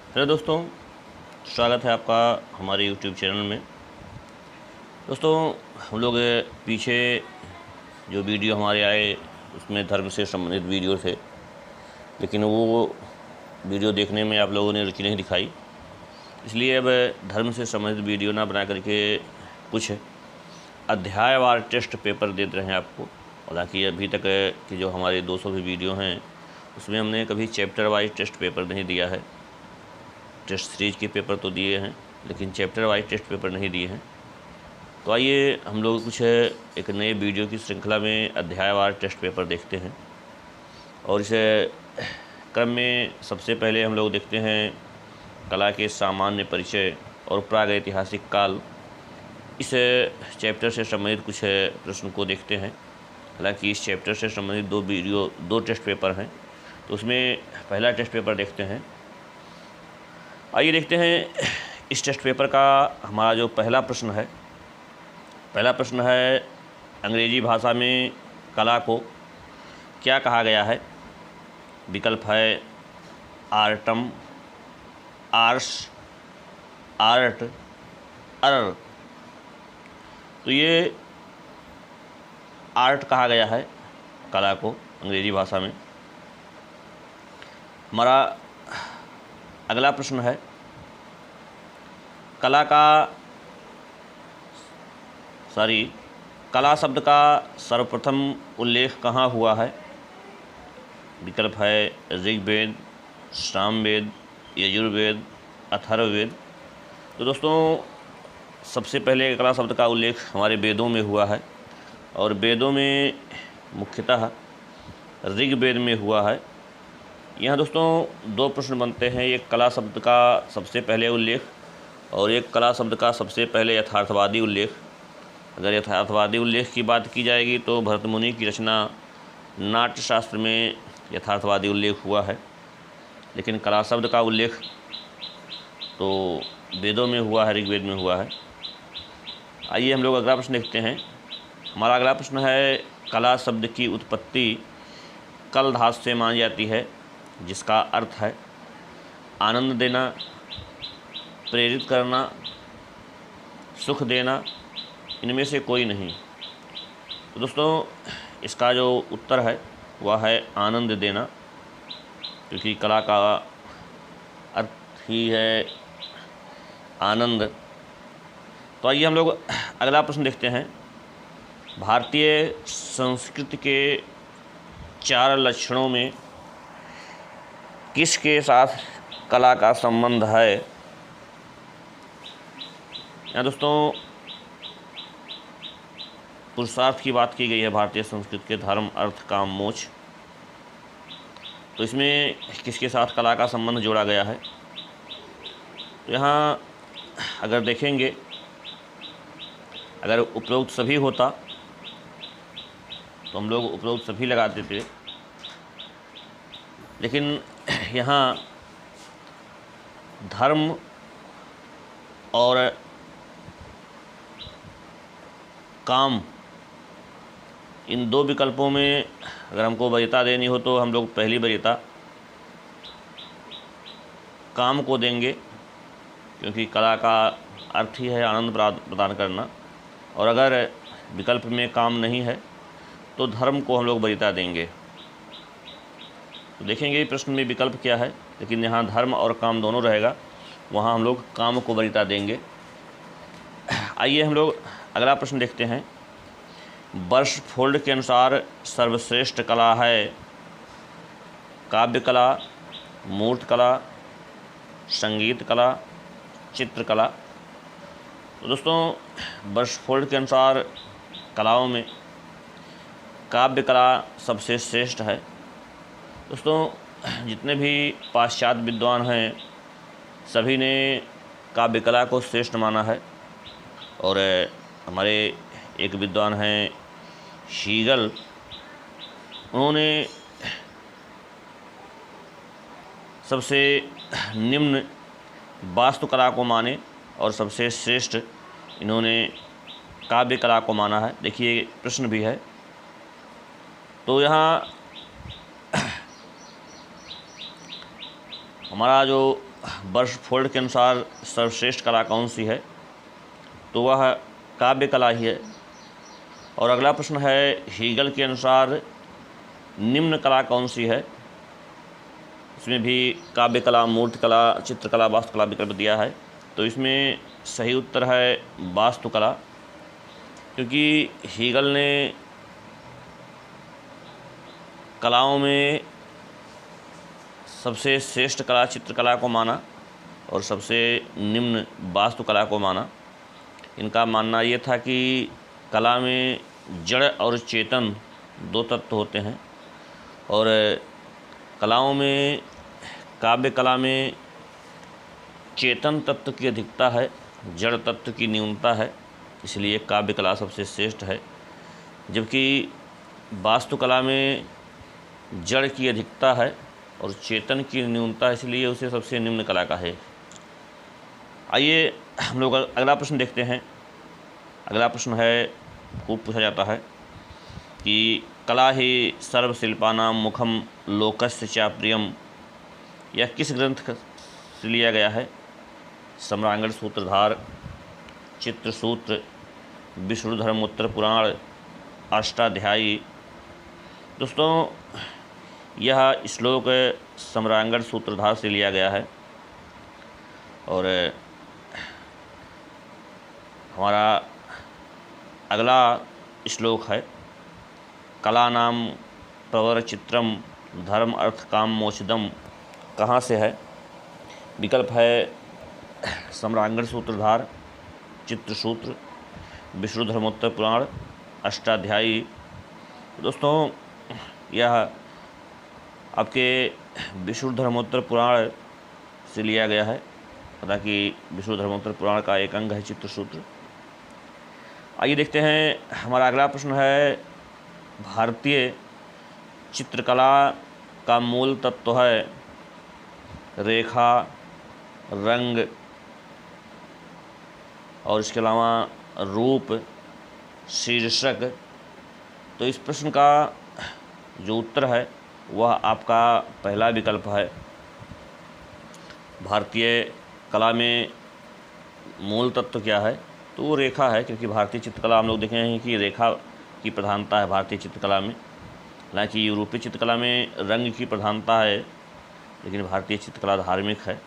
Hello दोस्तों, स्वागत है आपका हमारे यूट्यूब चैनल में। दोस्तों, हम लोग पीछे जो वीडियो हमारे आए उसमें धर्म से संबंधित वीडियो थे, लेकिन वो वीडियो देखने में आप लोगों ने रुचि नहीं दिखाई। इसलिए अब धर्म से संबंधित वीडियो ना बना करके कुछ अध्यायवार टेस्ट पेपर दे रहे हैं आपको। हालांकि अभी तक की जो हमारे 200 भी वीडियो हैं उसमें हमने कभी चैप्टर वाइज टेस्ट पेपर नहीं दिया है। टेस्ट सीरीज के पेपर तो दिए हैं, लेकिन चैप्टर वाइज टेस्ट पेपर नहीं दिए हैं। तो आइए हम लोग कुछ एक नए वीडियो की श्रृंखला में अध्यायवार टेस्ट पेपर देखते हैं। और इस क्रम में सबसे पहले हम लोग देखते हैं कला के सामान्य परिचय और प्रागैतिहासिक काल। इस चैप्टर से संबंधित कुछ प्रश्न को देखते हैं। हालांकि इस चैप्टर से संबंधित दो टेस्ट पेपर हैं, तो उसमें पहला टेस्ट पेपर देखते हैं। आइए देखते हैं इस टेस्ट पेपर का हमारा जो पहला प्रश्न है। पहला प्रश्न है, अंग्रेजी भाषा में कला को क्या कहा गया है? विकल्प है आर्टम, आर्ट्स, आर्ट, अर्ट। तो ये आर्ट कहा गया है कला को अंग्रेजी भाषा में। हमारा अगला प्रश्न है, कला शब्द का सर्वप्रथम उल्लेख कहाँ हुआ है? विकल्प है ऋग्वेद, सामवेद, यजुर्वेद, अथर्ववेद। तो दोस्तों, सबसे पहले कला शब्द का उल्लेख हमारे वेदों में हुआ है, और वेदों में मुख्यतः ऋग्वेद में हुआ है। यहाँ दोस्तों दो प्रश्न बनते हैं, एक कला शब्द का सबसे पहले उल्लेख और एक कला शब्द का सबसे पहले यथार्थवादी उल्लेख। अगर यथार्थवादी उल्लेख की बात की जाएगी तो भरत मुनि की रचना नाट्यशास्त्र में यथार्थवादी उल्लेख हुआ है, लेकिन कला शब्द का उल्लेख तो वेदों में हुआ है, ऋग्वेद में हुआ है। आइए हम लोग अगला प्रश्न देखते हैं। हमारा अगला प्रश्न है, कला शब्द की उत्पत्ति कल धातु से मानी जाती है, जिसका अर्थ है आनंद देना, प्रेरित करना, सुख देना, इनमें से कोई नहीं। तो दोस्तों, इसका जो उत्तर है वह है आनंद देना, क्योंकि कला का अर्थ ही है आनंद। तो आइए हम लोग अगला प्रश्न देखते हैं। भारतीय संस्कृति के 4 लक्षणों में किसके साथ कला का संबंध है? यहाँ दोस्तों पुरुषार्थ की बात की गई है भारतीय संस्कृति के, धर्म, अर्थ, काम, मोक्ष। तो इसमें किसके साथ कला का संबंध जोड़ा गया है? तो यहाँ अगर देखेंगे, अगर उपरोक्त सभी होता तो हम लोग उपरोक्त सभी लगाते थे, लेकिन यहाँ धर्म और काम, इन दो विकल्पों में अगर हमको वरीयता देनी हो तो हम लोग पहली वरीयता काम को देंगे, क्योंकि कला का अर्थ ही है आनंद प्रदान करना। और अगर विकल्प में काम नहीं है तो धर्म को हम लोग वरीयता देंगे। तो देखेंगे प्रश्न में विकल्प क्या है, लेकिन यहाँ धर्म और काम दोनों रहेगा, वहाँ हम लोग काम को वरीयता देंगे। आइए हम लोग अगला प्रश्न देखते हैं। बर्सफोल्ड के अनुसार सर्वश्रेष्ठ कला है काव्य कला, मूर्त कला, संगीत कला, चित्रकला। तो दोस्तों बर्सफोल्ड के अनुसार कलाओं में काव्य कला सबसे श्रेष्ठ है। दोस्तों जितने भी पाश्चात्य विद्वान हैं सभी ने काव्य कला को श्रेष्ठ माना है, और हमारे एक विद्वान हैं शीगल, उन्होंने सबसे निम्न वास्तुकला को माने और सबसे श्रेष्ठ इन्होंने काव्य कला को माना है। देखिए प्रश्न भी है, तो यहाँ हमारा जो बर्सफोर्ड के अनुसार सर्वश्रेष्ठ कला कौन सी है, तो वह काव्य कला ही है। और अगला प्रश्न है, हीगल के अनुसार निम्न कला कौन सी है। इसमें भी काव्य कला, मूर्ति कला, चित्रकला, वास्तुकला विकल्प दिया है। तो इसमें सही उत्तर है वास्तुकला, क्योंकि हीगल ने कलाओं में सबसे श्रेष्ठ कला चित्रकला को माना और सबसे निम्न वास्तुकला को माना। इनका मानना ये था कि कला में जड़ और चेतन दो तत्व होते हैं, और कलाओं में, काव्य कला में चेतन तत्व की अधिकता है, जड़ तत्व की न्यूनता है, इसलिए काव्य कला सबसे श्रेष्ठ है। जबकि वास्तुकला में जड़ की अधिकता है और चेतन की न्यूनता, इसलिए उसे सबसे निम्न कला का है। आइए हम लोग अगला प्रश्न देखते हैं। अगला प्रश्न है, खूब पूछा जाता है कि कला ही सर्वशिल्पानां मुखम लोकस्य च प्रियम, यह किस ग्रंथ से लिया गया है। सम्रांगण सूत्रधार, चित्रसूत्र, विष्णुधर्मोत्तर पुराण, अष्टाध्यायी। दोस्तों, यह श्लोक सम्रांगण सूत्रधार से लिया गया है। और हमारा अगला श्लोक है, कला नाम प्रवर चित्रम धर्म अर्थ काम मोक्षदम, कहाँ से है। विकल्प है सम्रांगण सूत्रधार, चित्रसूत्र, विष्णुधर्मोत्तर पुराण, अष्टाध्यायी। दोस्तों, यह आपके विष्णुधर्मोत्तर पुराण से लिया गया है। हालांकि विष्णुधर्मोत्तर पुराण का एक अंग है चित्रसूत्र। आइए देखते हैं, हमारा अगला प्रश्न है, भारतीय चित्रकला का मूल तत्व है रेखा, रंग और इसके अलावा रूप, शीर्षक। तो इस प्रश्न का जो उत्तर है वह आपका पहला विकल्प है। भारतीय कला में मूल तत्व क्या है, तो वो रेखा है, क्योंकि भारतीय चित्रकला हम लोग देखे हैं कि रेखा की प्रधानता है भारतीय चित्रकला में। हालांकि यूरोपीय चित्रकला में रंग की प्रधानता है, लेकिन भारतीय चित्रकला धार्मिक है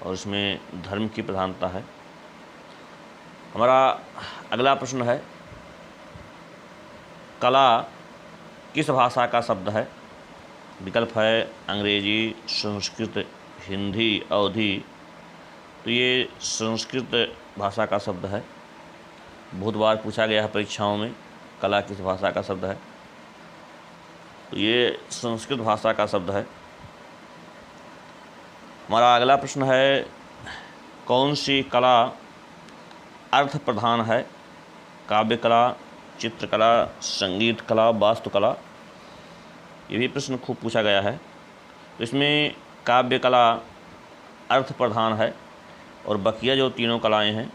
और इसमें धर्म की प्रधानता है। हमारा अगला प्रश्न है, कला किस भाषा का शब्द है। विकल्प है अंग्रेजी, संस्कृत, हिंदी, अवधी। तो ये संस्कृत भाषा का शब्द है। बहुत बार पूछा गया है परीक्षाओं में, कला किस भाषा का शब्द है, तो ये संस्कृत भाषा का शब्द है। हमारा अगला प्रश्न है, कौन सी कला अर्थ प्रधान है। काव्य कला, चित्रकला, संगीत कला, वास्तुकला। ये भी प्रश्न खूब पूछा गया है। तो इसमें काव्य कला अर्थ प्रधान है और बकिया जो तीनों कलाएं हैं,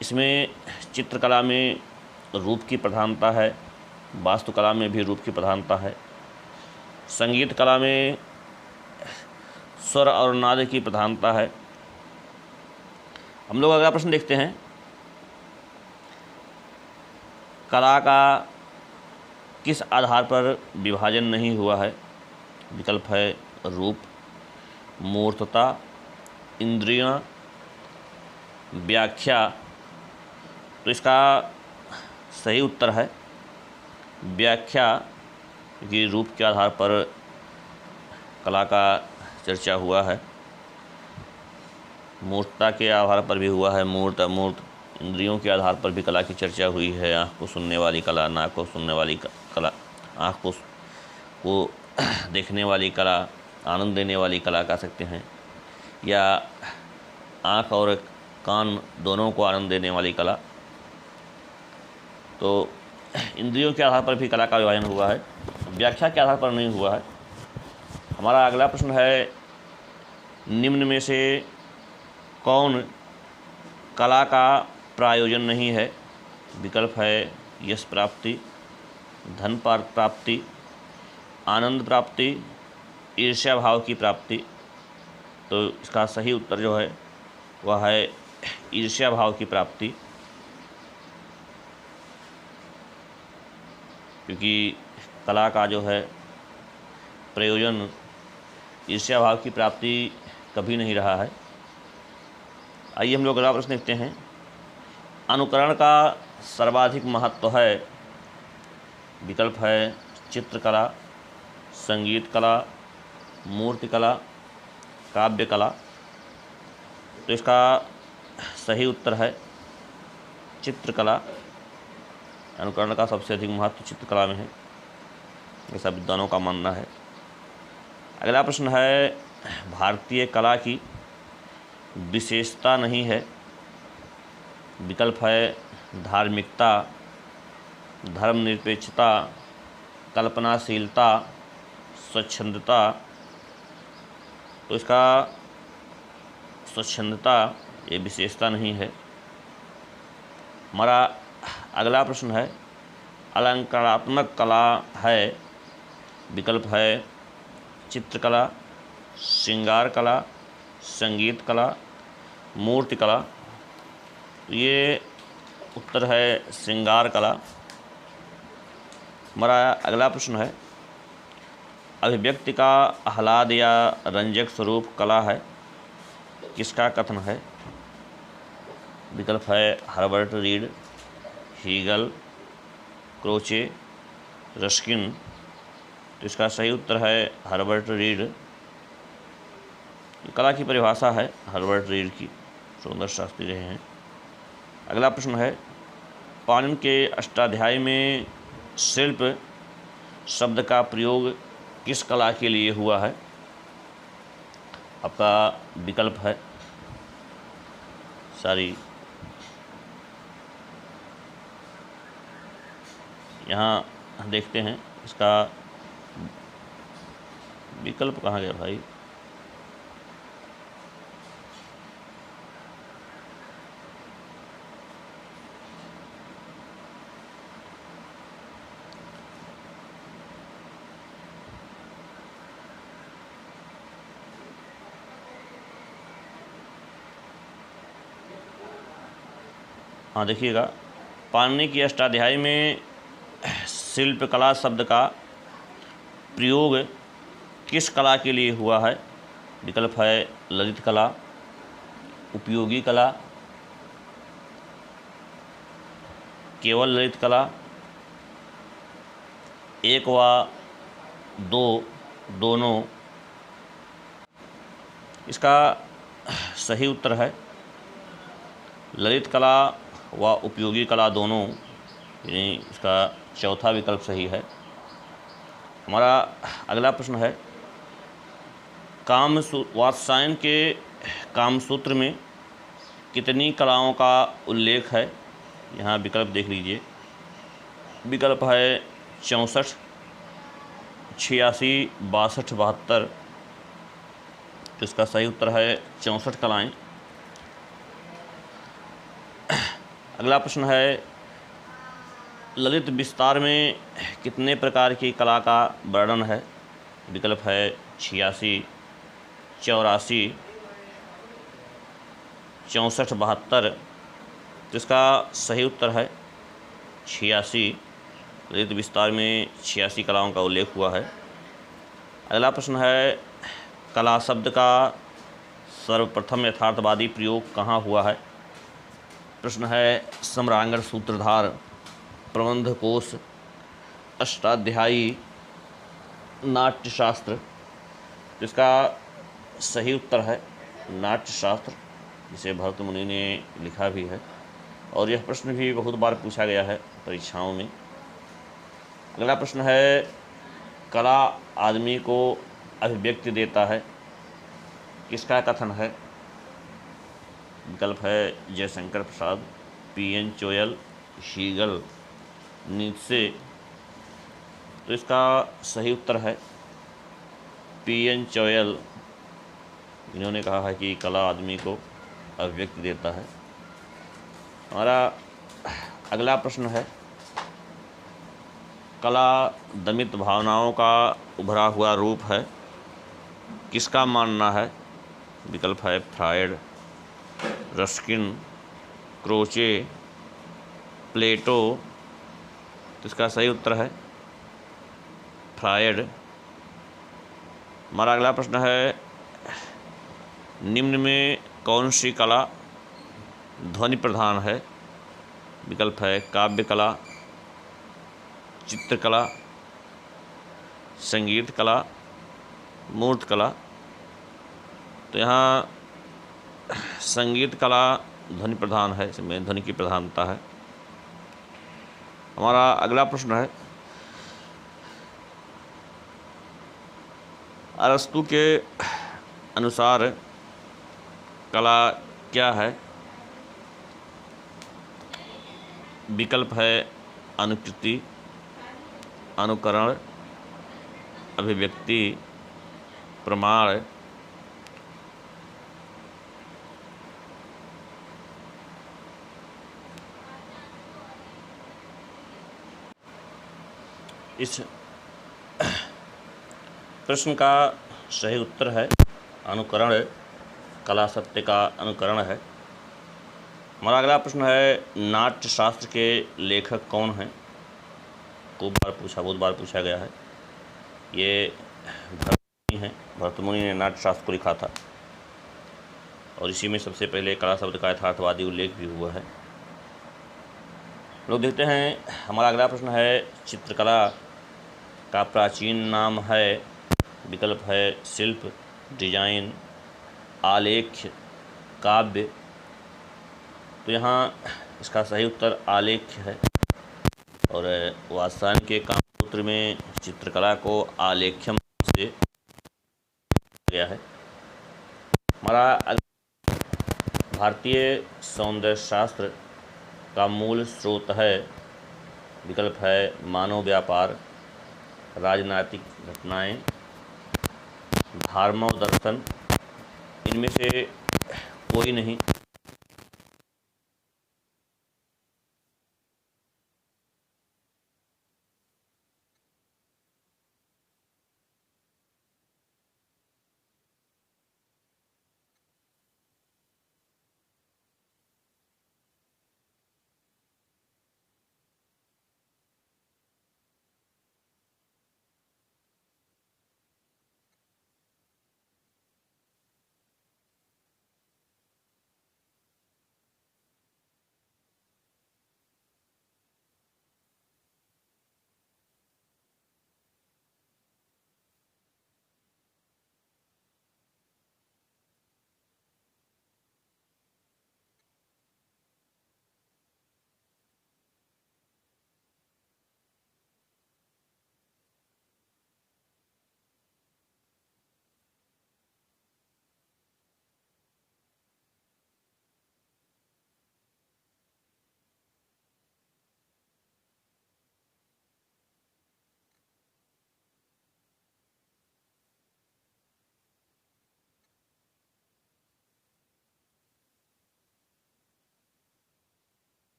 इसमें चित्रकला में रूप की प्रधानता है, वास्तुकला में भी रूप की प्रधानता है, संगीत कला में स्वर और नाद की प्रधानता है। हम लोग अगला प्रश्न देखते हैं, कला का किस आधार पर विभाजन नहीं हुआ है। विकल्प है रूप, मूर्तता, इंद्रियां, व्याख्या। तो इसका सही उत्तर है व्याख्या, क्योंकि रूप के आधार पर कला का चर्चा हुआ है, मूर्तता के आधार पर भी हुआ है, मूर्त अमूर्त, इंद्रियों के आधार पर भी कला की चर्चा हुई है। आँख को सुनने वाली कला, नाक को सुनने वाली कला, आँख को देखने वाली कला, आनंद देने वाली कला कह सकते हैं, या आँख और कान दोनों को आनंद देने वाली कला। तो इंद्रियों के आधार पर भी कला का विभाजन हुआ है, व्याख्या के आधार पर नहीं हुआ है। हमारा अगला प्रश्न है, निम्न में से कौन कला का प्रायोजन नहीं है। विकल्प है यश प्राप्ति, धन प्राप्ति, आनंद प्राप्ति, ईर्ष्या भाव की प्राप्ति। तो इसका सही उत्तर जो है वह है ईर्ष्या भाव की प्राप्ति, क्योंकि कला का जो है प्रयोजन ईर्ष्या भाव की प्राप्ति कभी नहीं रहा है। आइए हम लोग अगला प्रश्न देखते हैं। अनुकरण का सर्वाधिक महत्व है। विकल्प है चित्रकला, संगीत कला, मूर्ति कला, काव्य कला। तो इसका सही उत्तर है चित्रकला। अनुकरण का सबसे अधिक महत्व चित्रकला में है, ऐसा विद्वानों का मानना है। अगला प्रश्न है भारतीय कला की विशेषता नहीं है। विकल्प है धार्मिकता, धर्मनिरपेक्षता, कल्पनाशीलता, स्वच्छंदता। तो इसका स्वच्छंदता ये विशेषता नहीं है। हमारा अगला प्रश्न है अलंकारात्मक कला है। विकल्प है चित्रकला, श्रृंगार कला, संगीत कला, मूर्ति कला। ये उत्तर है श्रृंगार कला। हमारा अगला प्रश्न है अभिव्यक्ति का आह्लाद या रंजक स्वरूप कला है, किसका कथन है? विकल्प है Herbert Read, Hegel, Croce, Ruskin. तो इसका सही उत्तर है हर्बर्ट रीड। कला की परिभाषा है हर्बर्ट रीड की, सुंदर शास्त्री रहे हैं। अगला प्रश्न है पाणिनि के अष्टाध्यायी में शिल्प शब्द का प्रयोग किस कला के लिए हुआ है? आपका विकल्प है यहाँ देखते हैं इसका विकल्प कहाँ गया भाई। हाँ देखिएगा, पाणिनि की अष्टाध्यायी में शिल्पकला शब्द का प्रयोग किस कला के लिए हुआ है? विकल्प है ललित कला, उपयोगी कला, केवल ललित कला, एक व दो, दोनों। इसका सही उत्तर है ललित कला व उपयोगी कला दोनों, यानी इसका चौथा विकल्प सही है। हमारा अगला प्रश्न है वात्सायन के कामसूत्र में कितनी कलाओं का उल्लेख है? यहाँ विकल्प देख लीजिए। विकल्प है 64, 86, 62, 72। तो इसका सही उत्तर है 64 कलाएँ। अगला प्रश्न है ललित विस्तार में कितने प्रकार की कला का वर्णन है? विकल्प है 86, 84, 64, 72। तो इसका सही उत्तर है 86। ललित विस्तार में 86 कलाओं का उल्लेख हुआ है। अगला प्रश्न है कला शब्द का सर्वप्रथम यथार्थवादी प्रयोग कहाँ हुआ है? प्रश्न है सम्रांगण सूत्रधार, प्रबंध कोश, अष्टाध्यायी, नाट्यशास्त्र। तो इसका सही उत्तर है नाट्यशास्त्र, जिसे भरत मुनि ने लिखा भी है और यह प्रश्न भी बहुत बार पूछा गया है परीक्षाओं में। अगला प्रश्न है कला आदमी को अभिव्यक्ति देता है, किसका कथन है? विकल्प है Jaishankar Prasad, PN Choyal, Hegel, Nietzsche. तो इसका सही उत्तर है पीएन चोयल। इन्होंने कहा है कि कला आदमी को अभिव्यक्ति देता है। हमारा अगला प्रश्न है कला दमित भावनाओं का उभरा हुआ रूप है, किसका मानना है? विकल्प है फ्रायड, रस्किन, क्रोचे, प्लेटो। तो इसका सही उत्तर है फ्रायड। हमारा अगला प्रश्न है, निम्न में कौन सी कला ध्वनि प्रधान है? विकल्प है काव्य कला, चित्रकला, संगीत कला, मूर्त कला। तो यहाँ संगीत कला ध्वनि प्रधान है, इसमें ध्वनि की प्रधानता है। हमारा अगला प्रश्न है, अरस्तु के अनुसार कला क्या है? विकल्प है अनुकृति, अनुकरण, अभिव्यक्ति, प्रमाण। इस प्रश्न का सही उत्तर है अनुकरण। कला सत्य का अनुकरण है। हमारा अगला प्रश्न है, नाट्य शास्त्र के लेखक कौन हैं? बहुत बार पूछा गया है। ये भरतमुनि हैं। भरतमुनि ने नाट्य शास्त्र को लिखा था और इसी में सबसे पहले कला शब्द का यथार्थवादी उल्लेख भी हुआ है। लोग देखते हैं, हमारा अगला प्रश्न है, चित्रकला का प्राचीन नाम है? विकल्प है शिल्प, डिजाइन, आलेख्य, काव्य। तो यहाँ इसका सही उत्तर आलेख्य है और वात्स्यायन के कामसूत्र में चित्रकला को आलेख्यम से गया है। हमारा भारतीय सौंदर्य शास्त्र का मूल स्रोत है? विकल्प है मानव व्यापार, राजनीतिक घटनाएं, धर्म दर्शन। इनमें से कोई नहीं।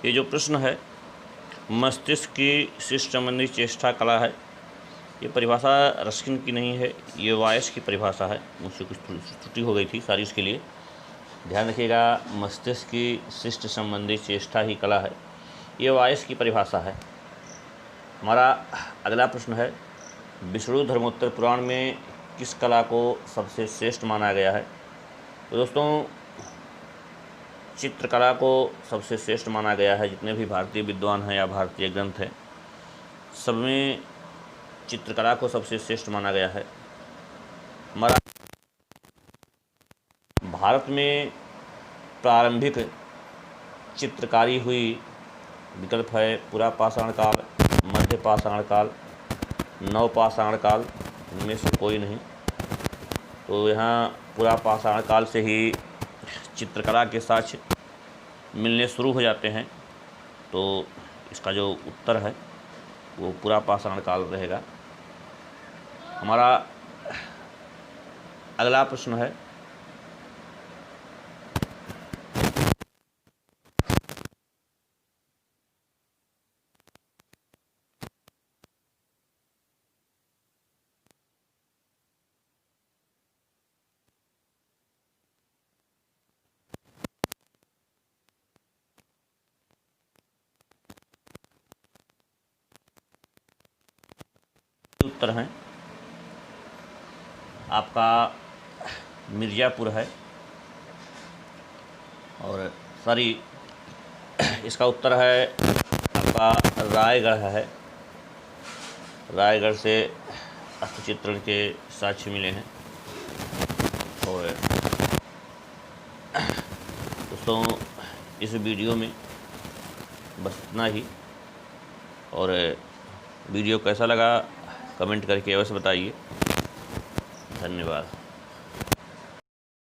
ये जो प्रश्न है मस्तिष्क की शिष्ट संबंधी चेष्टा कला है, ये परिभाषा रस्किन की नहीं है, ये वायस की परिभाषा है। मुझसे कुछ त्रुटि हो गई थी, सारी उसके लिए ध्यान रखिएगा। मस्तिष्क की शिष्ट संबंधी चेष्टा ही कला है, ये वायस की परिभाषा है। हमारा अगला प्रश्न है विष्णु धर्मोत्तर पुराण में किस कला को सबसे श्रेष्ठ माना गया है? तो दोस्तों चित्रकला को सबसे श्रेष्ठ माना गया है। जितने भी भारतीय विद्वान हैं या भारतीय ग्रंथ हैं, सब में चित्रकला को सबसे श्रेष्ठ माना गया है। हमारा भारत में प्रारंभिक चित्रकारी हुई विकल्प है पुरा पाषाण काल, मध्य पाषाण काल, नव पाषाण काल, इनमें से कोई नहीं। तो यहाँ पुरा पाषाण काल से ही चित्रकला के साक्ष्य मिलने शुरू हो जाते हैं। तो इसका जो उत्तर है वो पुरा पाषाण काल रहेगा। हमारा अगला प्रश्न है उत्तर है आपका मिर्ज़ापुर है, और सॉरी इसका उत्तर है आपका रायगढ़ है। रायगढ़ से हस्तचित्रण के साक्ष्य मिले हैं। और दोस्तों इस वीडियो में बस इतना ही, और वीडियो कैसा लगा कमेंट करके अवश्य बताइए। धन्यवाद।